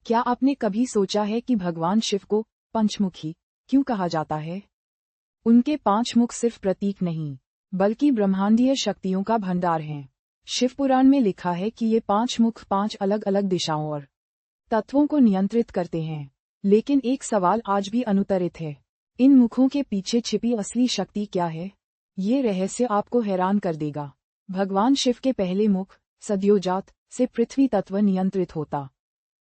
क्या आपने कभी सोचा है कि भगवान शिव को पंचमुखी क्यों कहा जाता है? उनके 5 मुख सिर्फ प्रतीक नहीं, बल्कि ब्रह्मांडीय शक्तियों का भंडार हैं। शिव पुराण में लिखा है कि ये 5 मुख 5 अलग अलग दिशाओं और तत्वों को नियंत्रित करते हैं। लेकिन एक सवाल आज भी अनुत्तरित है। इन मुखों के पीछे छिपी असली शक्ति क्या है? ये रहस्य आपको हैरान कर देगा। भगवान शिव के पहले मुख सद्योजात से पृथ्वी तत्व नियंत्रित होता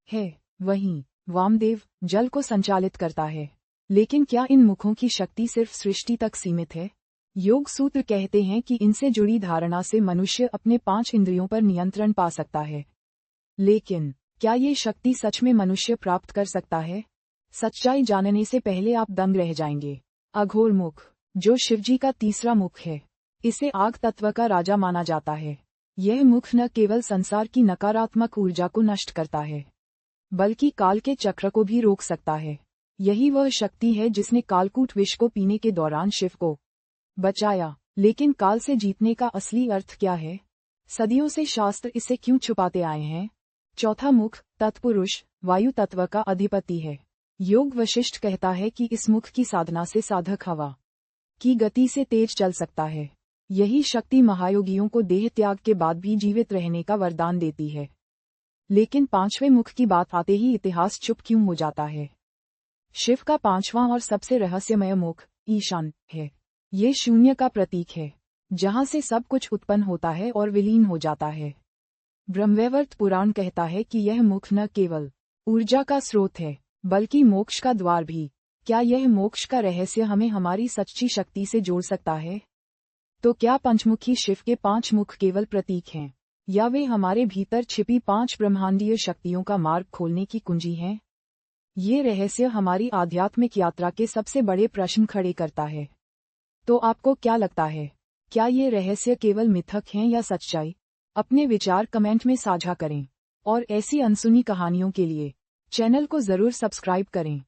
है। वहीं वामदेव जल को संचालित करता है। लेकिन क्या इन मुखों की शक्ति सिर्फ सृष्टि तक सीमित है? योग सूत्र कहते हैं कि इनसे जुड़ी धारणा से मनुष्य अपने 5 इंद्रियों पर नियंत्रण पा सकता है। लेकिन क्या ये शक्ति सच में मनुष्य प्राप्त कर सकता है? सच्चाई जानने से पहले आप दंग रह जाएंगे। अघोर मुख, जो शिवजी का तीसरा मुख है, इसे आग तत्व का राजा माना जाता है। यह मुख न केवल संसार की नकारात्मक ऊर्जा को नष्ट करता है, बल्कि काल के चक्र को भी रोक सकता है। यही वह शक्ति है जिसने कालकूट विष को पीने के दौरान शिव को बचाया। लेकिन काल से जीतने का असली अर्थ क्या है? सदियों से शास्त्र इसे क्यों छुपाते आए हैं? चौथा मुख तत्पुरुष वायु तत्व का अधिपति है। योग वशिष्ठ कहता है कि इस मुख की साधना से साधक हवा की गति से तेज चल सकता है। यही शक्ति महायोगियों को देह त्याग के बाद भी जीवित रहने का वरदान देती है। लेकिन 5वें मुख की बात आते ही इतिहास चुप क्यों हो जाता है? शिव का 5वां और सबसे रहस्यमय मुख ईशान है। ये शून्य का प्रतीक है, जहां से सब कुछ उत्पन्न होता है और विलीन हो जाता है। ब्रह्मवैवर्त पुराण कहता है कि यह मुख न केवल ऊर्जा का स्रोत है, बल्कि मोक्ष का द्वार भी। क्या यह मोक्ष का रहस्य हमें हमारी सच्ची शक्ति से जोड़ सकता है? तो क्या पंचमुखी शिव के 5 मुख केवल प्रतीक हैं, या वे हमारे भीतर छिपी 5 ब्रह्मांडीय शक्तियों का मार्ग खोलने की कुंजी हैं? ये रहस्य हमारी आध्यात्मिक यात्रा के सबसे बड़े प्रश्न खड़े करता है। तो आपको क्या लगता है, क्या ये रहस्य केवल मिथक हैं या सच्चाई? अपने विचार कमेंट में साझा करें और ऐसी अनसुनी कहानियों के लिए चैनल को जरूर सब्सक्राइब करें।